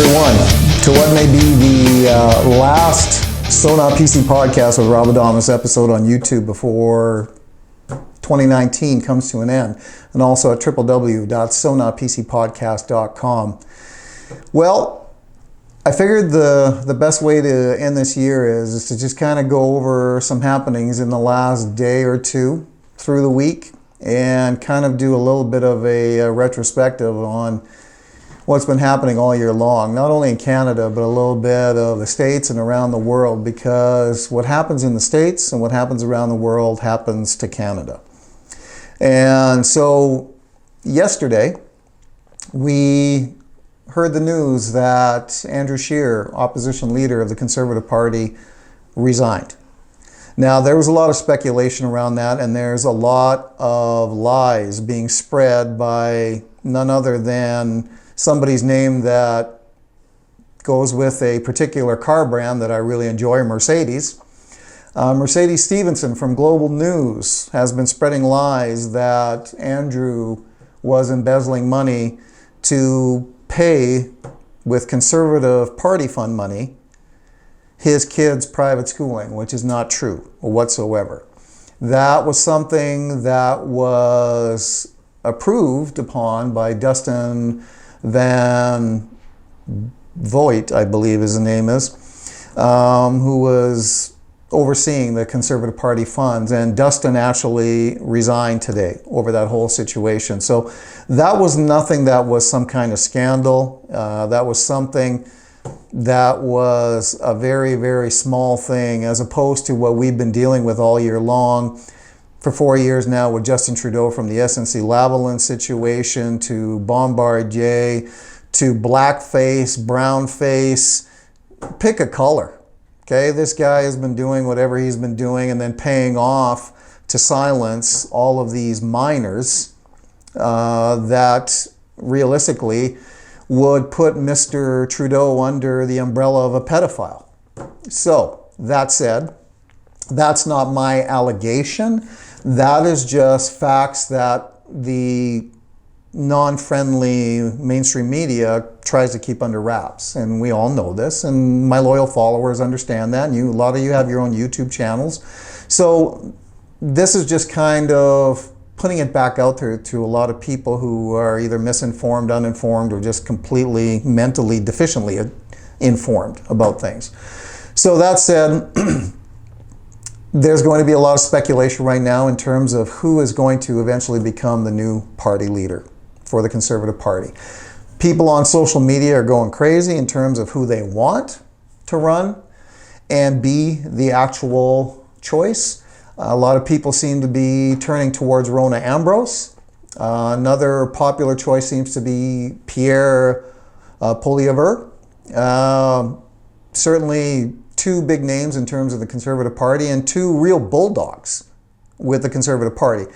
everyone, to what may be the last So Not PC podcast with Rob Adamus episode on YouTube before 2019 comes to an end, and also at www.sonotpcpodcast.com. Well, I figured the best way to end this year is to just kind of go over some happenings in the last day or two through the week and kind of do a little bit of a retrospective on what's been happening all year long, not only in Canada, but a little bit of the States and around the world, because what happens in the States and what happens around the world happens to Canada. And so yesterday, we heard the news that Andrew Scheer, opposition leader of the Conservative Party, resigned. Now, there was a lot of speculation around that, and there's a lot of lies being spread by none other than somebody's name that goes with a particular car brand that I really enjoy, Mercedes. Mercedes Stevenson from Global News has been spreading lies that Andrew was embezzling money to pay with Conservative Party fund money his kids' private schooling, which is not true whatsoever. That was something that was approved upon by Dustin Van Voigt, I believe his name is, who was overseeing the Conservative Party funds, and Dustin actually resigned today over that whole situation. So that was nothing that was some kind of scandal. That was something that was a very, very small thing, as opposed to what we've been dealing with all year long for 4 years now with Justin Trudeau, from the SNC-Lavalin situation to Bombardier to blackface, brownface, pick a color. Okay, this guy has been doing whatever he's been doing and then paying off to silence all of these minors that realistically would put Mr. Trudeau under the umbrella of a pedophile. So, that said, that's not my allegation. That is just facts that the non-friendly mainstream media tries to keep under wraps. And we all know this, and my loyal followers understand that. And a lot of you have your own YouTube channels. So this is just kind of putting it back out there to a lot of people who are either misinformed, uninformed, or just completely mentally deficiently informed about things. So that said, there's going to be a lot of speculation right now in terms of who is going to eventually become the new party leader for the Conservative Party. People on social media are going crazy in terms of who they want to run and be the actual choice. A lot of people seem to be turning towards Rona Ambrose. Another popular choice seems to be Pierre Poilievre. Certainly two big names in terms of the Conservative Party, and two real bulldogs with the Conservative Party.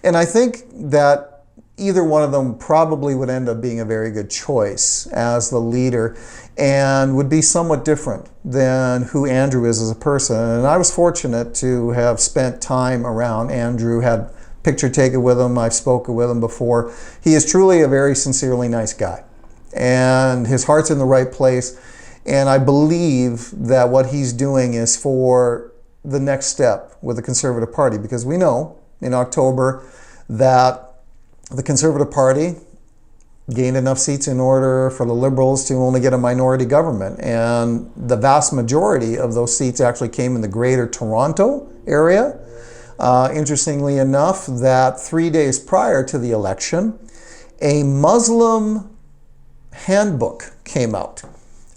And I think that either one of them probably would end up being a very good choice as the leader, and would be somewhat different than who Andrew is as a person. And I was fortunate to have spent time around Andrew, had picture taken with him, I've spoken with him before. He is truly a very sincerely nice guy, and his heart's in the right place. And I believe that what he's doing is for the next step with the Conservative Party, because we know in October that the Conservative Party gained enough seats in order for the Liberals to only get a minority government. And the vast majority of those seats actually came in the Greater Toronto area. Interestingly enough, that 3 days prior to the election, a Muslim handbook came out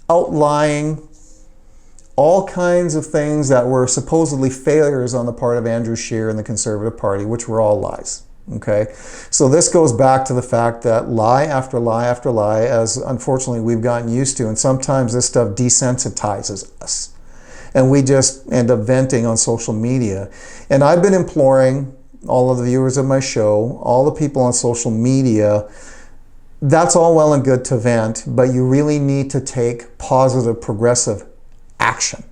outlining all kinds of things that were supposedly failures on the part of Andrew Scheer and the Conservative Party, which were all lies. Okay, so this goes back to the fact that lie after lie after lie, as unfortunately we've gotten used to, and sometimes this stuff desensitizes us, and we just end up venting on social media. And I've been imploring all of the viewers of my show, all the people on social media, that's all well and good to vent, but you really need to take positive, progressive action.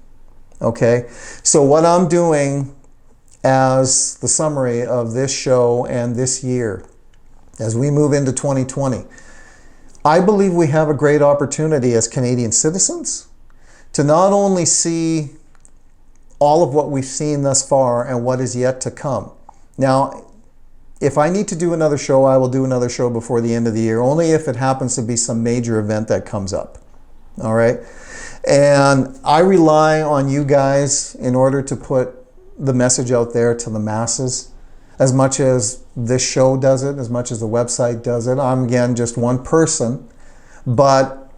Okay? So what I'm doing as the summary of this show and this year, as we move into 2020, I believe we have a great opportunity as Canadian citizens to not only see all of what we've seen thus far and what is yet to come. Now, if I need to do another show, I will do another show before the end of the year, only if it happens to be some major event that comes up. All right? And I rely on you guys in order to put the message out there to the masses, as much as this show does it, as much as the website does it. I'm, again, just one person, but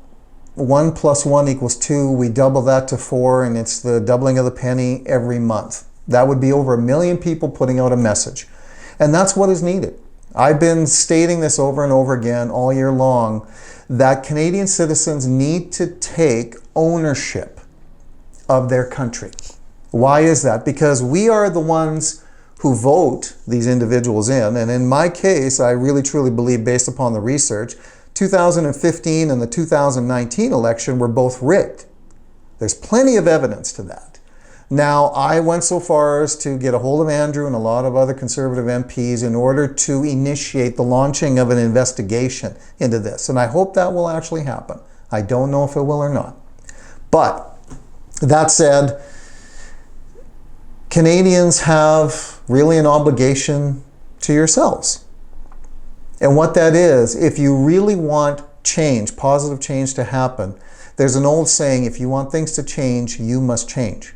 1 + 1 = 2. We double that to 4, and it's the doubling of the penny every month. That would be over 1 million people putting out a message. And that's what is needed. I've been stating this over and over again all year long, that Canadian citizens need to take ownership of their country. Why is that? Because we are the ones who vote these individuals in. And in my case, I really truly believe, based upon the research, 2015 and the 2019 election were both rigged. There's plenty of evidence to that. Now, I went so far as to get a hold of Andrew and a lot of other Conservative MPs in order to initiate the launching of an investigation into this. And I hope that will actually happen. I don't know if it will or not. But that said, Canadians have really an obligation to yourselves. And what that is, if you really want change, positive change to happen, there's an old saying, if you want things to change, you must change.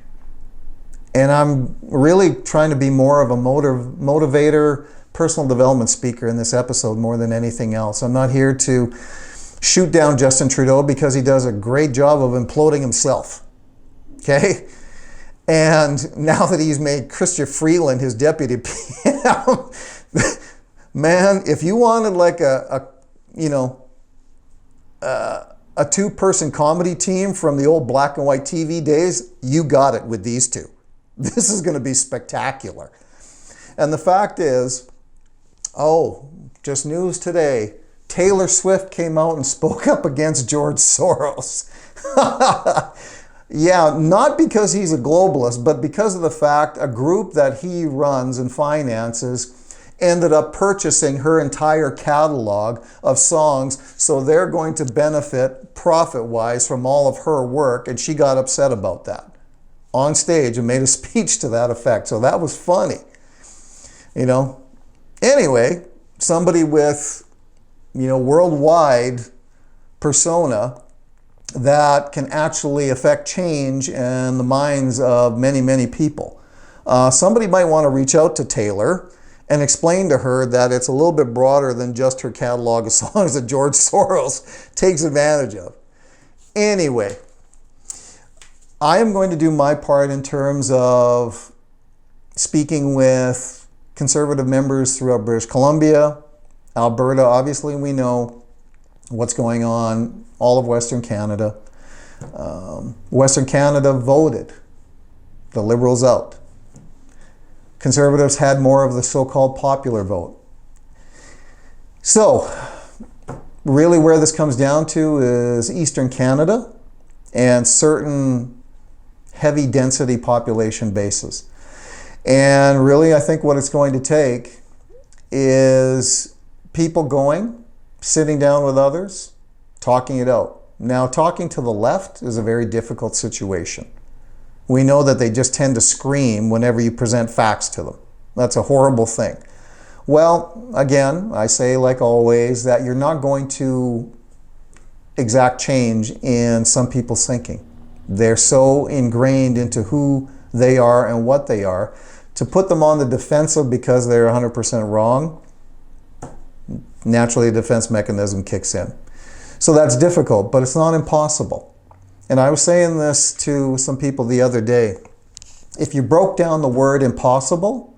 And I'm really trying to be more of a motivator, personal development speaker in this episode more than anything else. I'm not here to shoot down Justin Trudeau because he does a great job of imploding himself. Okay? And now that he's made Chrystia Freeland his deputy PM, man, if you wanted like a two-person comedy team from the old black and white TV days, you got it with these two. This is going to be spectacular. And the fact is, just news today, Taylor Swift came out and spoke up against George Soros. Yeah, not because he's a globalist, but because of the fact a group that he runs and finances ended up purchasing her entire catalog of songs, so they're going to benefit profit-wise from all of her work, and she got upset about that on stage and made a speech to that effect. So that was funny. Anyway, somebody with, worldwide persona that can actually affect change in the minds of many, many people. Somebody might want to reach out to Taylor and explain to her that it's a little bit broader than just her catalog of songs that George Soros takes advantage of. Anyway, I am going to do my part in terms of speaking with Conservative members throughout British Columbia, Alberta. Obviously, we know what's going on, all of Western Canada. Western Canada voted the Liberals out. Conservatives had more of the so-called popular vote. So, really where this comes down to is Eastern Canada and certain heavy density population bases. And really, I think what it's going to take is people going, sitting down with others, talking it out. Now, talking to the left is a very difficult situation. We know that they just tend to scream whenever you present facts to them. That's a horrible thing. Well, again, I say, like always, that you're not going to exact change in some people's thinking. They're so ingrained into who they are and what they are. To put them on the defensive because they're 100% wrong, naturally a defense mechanism kicks in. So that's difficult, but it's not impossible. And I was saying this to some people the other day. If you broke down the word impossible,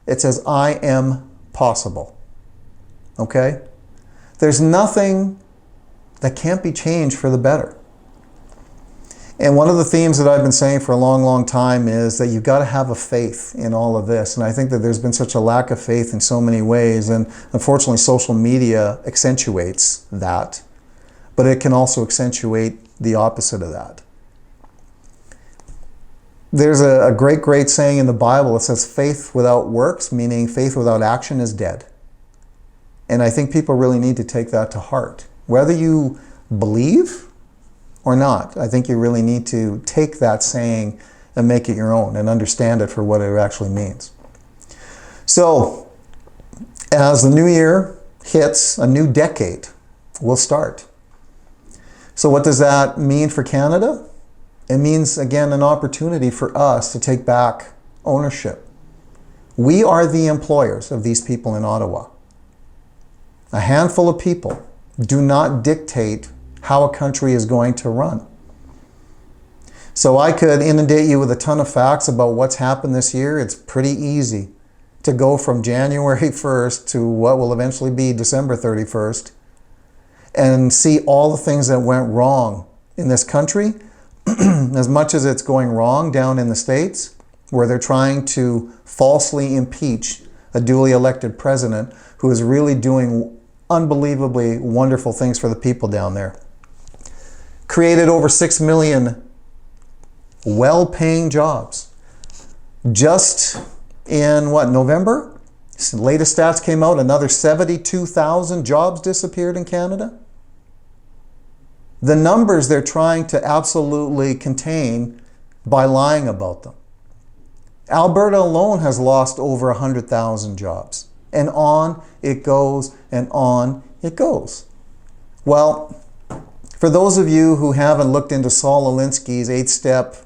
it says, I am possible. Okay? There's nothing that can't be changed for the better. And one of the themes that I've been saying for a long, long time is that you've got to have a faith in all of this. And I think that there's been such a lack of faith in so many ways. And unfortunately, social media accentuates that. But it can also accentuate the opposite of that. There's a great, great saying in the Bible that says faith without works, meaning faith without action, is dead. And I think people really need to take that to heart. Whether you believe or not, I think you really need to take that saying and make it your own and understand it for what it actually means. So, as the new year hits, a new decade will start. So what does that mean for Canada? It means, again, an opportunity for us to take back ownership. We are the employers of these people in Ottawa. A handful of people do not dictate how a country is going to run. So I could inundate you with a ton of facts about what's happened this year. It's pretty easy to go from January 1st to what will eventually be December 31st and see all the things that went wrong in this country, as much as it's going wrong down in the States, where they're trying to falsely impeach a duly elected president who is really doing unbelievably wonderful things for the people down there. Created over 6 million well-paying jobs. Just in November? Latest stats came out, another 72,000 jobs disappeared in Canada. The numbers they're trying to absolutely contain by lying about them. Alberta alone has lost over 100,000 jobs. And on it goes and on it goes. Well, for those of you who haven't looked into Saul Alinsky's 8-step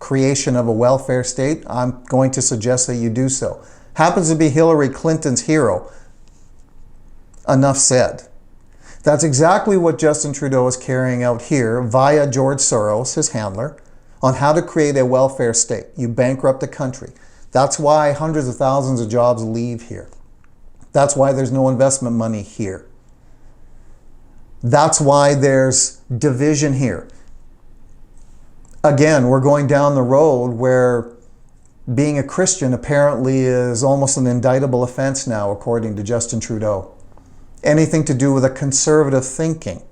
creation of a welfare state, I'm going to suggest that you do so. Happens to be Hillary Clinton's hero. Enough said. That's exactly what Justin Trudeau is carrying out here via George Soros, his handler, on how to create a welfare state. You bankrupt the country. That's why hundreds of thousands of jobs leave here. That's why there's no investment money here. That's why there's division here. Again, we're going down the road where being a Christian apparently is almost an indictable offense now, according to Justin Trudeau. Anything to do with a conservative thinking.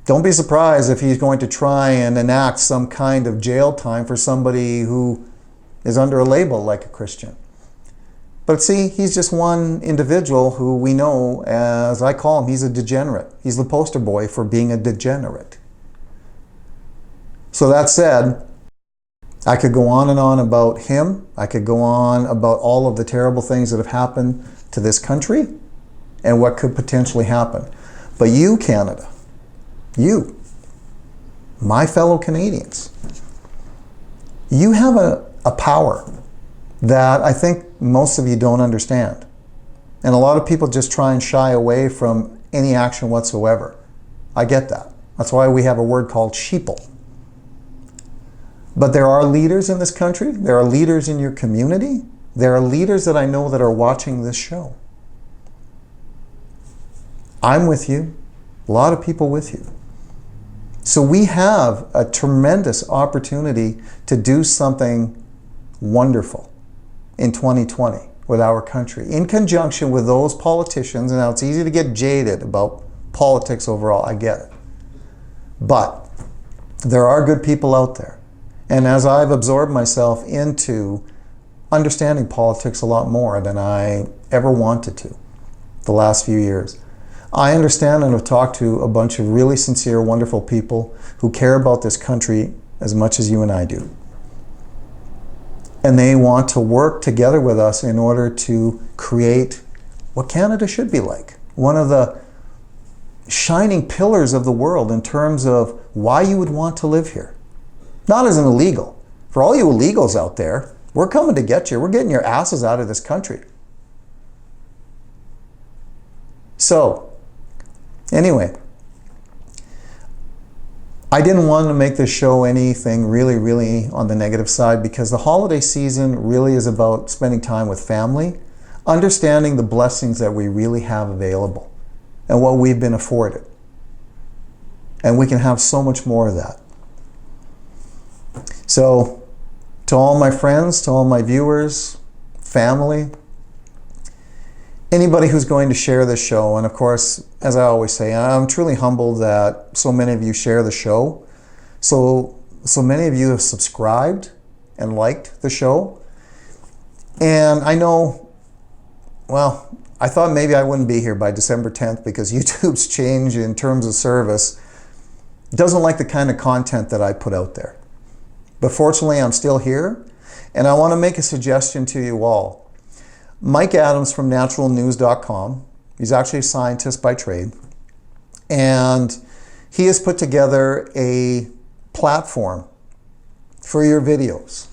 Don't be surprised if he's going to try and enact some kind of jail time for somebody who is under a label like a Christian. But see, he's just one individual who we know, as I call him, he's a degenerate. He's the poster boy for being a degenerate. So that said, I could go on and on about him. I could go on about all of the terrible things that have happened to this country and what could potentially happen. But you, Canada, you, my fellow Canadians, you have a power that I think most of you don't understand. And a lot of people just try and shy away from any action whatsoever. I get that. That's why we have a word called sheeple. But there are leaders in this country. There are leaders in your community. There are leaders that I know that are watching this show. I'm with you. A lot of people with you. So we have a tremendous opportunity to do something wonderful in 2020 with our country, in conjunction with those politicians. And now it's easy to get jaded about politics overall. I get it. But there are good people out there. And as I've absorbed myself into understanding politics a lot more than I ever wanted to the last few years, I understand and have talked to a bunch of really sincere, wonderful people who care about this country as much as you and I do. And they want to work together with us in order to create what Canada should be like. One of the shining pillars of the world in terms of why you would want to live here. Not as an illegal. For all you illegals out there, we're coming to get you. We're getting your asses out of this country. So, anyway, I didn't want to make this show anything really on the negative side, because the holiday season really is about spending time with family, understanding the blessings that we really have available and what we've been afforded. And we can have so much more of that. So, to all my friends, to all my viewers, family, anybody who's going to share this show, and of course, as I always say, I'm truly humbled that so many of you share the show. So many of you have subscribed and liked the show. And I know, well, I thought maybe I wouldn't be here by December 10th because YouTube's change in terms of service doesn't like the kind of content that I put out there. But fortunately, I'm still here, and I want to make a suggestion to you all. Mike Adams from naturalnews.com, he's actually a scientist by trade, and he has put together a platform for your videos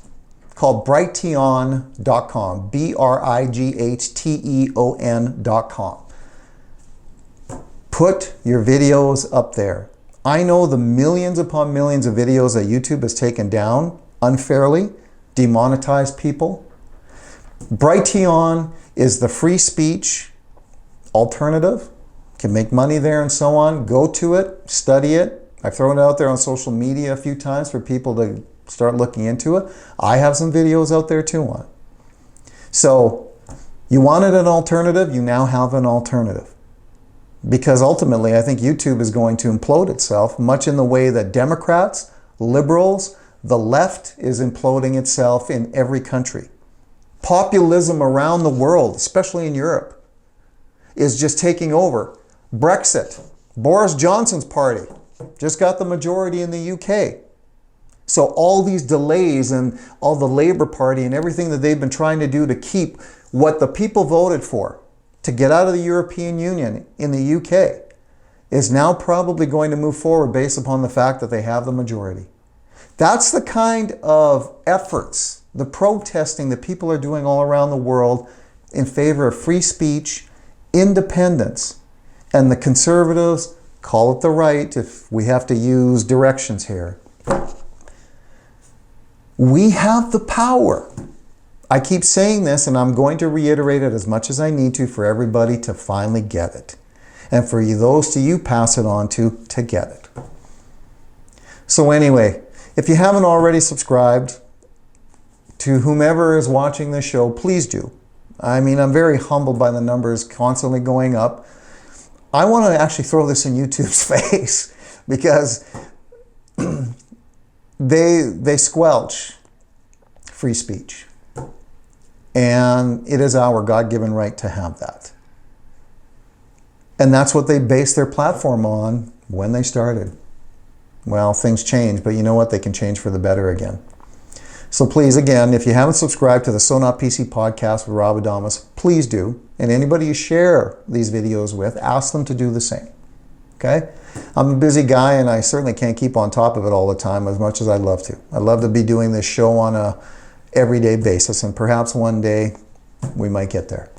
called brighteon.com, BRIGHTEON.com. Put your videos up there. I know the millions upon millions of videos that YouTube has taken down unfairly, demonetized people. Brighteon is the free speech alternative. Can make money there and so on. Go to it, study it. I've thrown it out there on social media a few times for people to start looking into it. I have some videos out there too on it. So you wanted an alternative, you now have an alternative. Because ultimately, I think YouTube is going to implode itself, much in the way that Democrats, liberals, the left is imploding itself in every country. Populism around the world, especially in Europe, is just taking over. Brexit, Boris Johnson's party, just got the majority in the UK. So all these delays and all the Labour Party and everything that they've been trying to do to keep what the people voted for, to get out of the European Union in the UK, is now probably going to move forward based upon the fact that they have the majority. That's the kind of efforts, the protesting that people are doing all around the world in favor of free speech, independence, and the conservatives, call it the right if we have to use directions here. We have the power. I keep saying this, and I'm going to reiterate it as much as I need to for everybody to finally get it. And for you, those to you pass it on to get it. So anyway, if you haven't already subscribed, to whomever is watching this show, please do. I mean, I'm very humbled by the numbers constantly going up. I want to actually throw this in YouTube's face because they squelch free speech. And it is our God-given right to have that. And that's what they based their platform on when they started. Well, things change, but you know what? They can change for the better again. So please, again, if you haven't subscribed to the So Not PC podcast with Rob Adamus, please do. And anybody you share these videos with, ask them to do the same. Okay? I'm a busy guy, and I certainly can't keep on top of it all the time as much as I'd love to. I'd love to be doing this show on a everyday basis, and perhaps one day we might get there.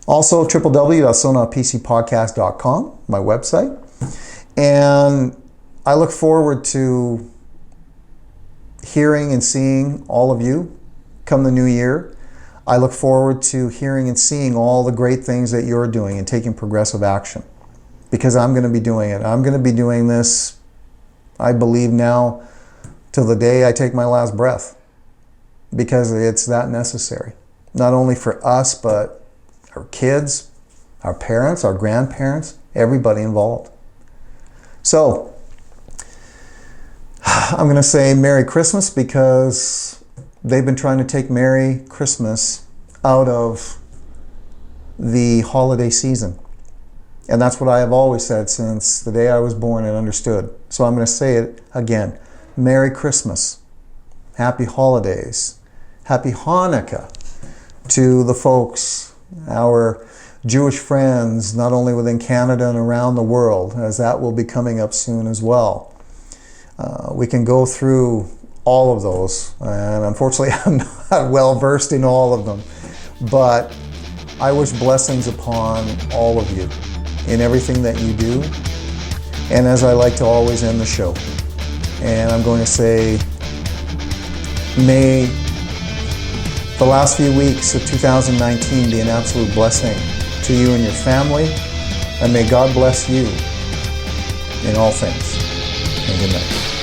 Also, www.sonotpcpodcast.com, my website. And I look forward to hearing and seeing all of you come the new year. I look forward to hearing and seeing all the great things that you're doing and taking progressive action, because I'm going to be doing it. I'm going to be doing this, I believe now, till the day I take my last breath, because it's that necessary. Not only for us, but our kids, our parents, our grandparents, everybody involved. So, I'm going to say Merry Christmas, because they've been trying to take Merry Christmas out of the holiday season. And that's what I have always said since the day I was born and understood. So I'm going to say it again. Merry Christmas. Happy holidays. Happy Hanukkah to the folks, our Jewish friends, not only within Canada and around the world, as that will be coming up soon as well. We can go through all of those, and unfortunately I'm not well versed in all of them, but I wish blessings upon all of you in everything that you do. And as I like to always end the show, and I'm going to say, may the last few weeks of 2019 be an absolute blessing to you and your family, and may God bless you in all things. And good night.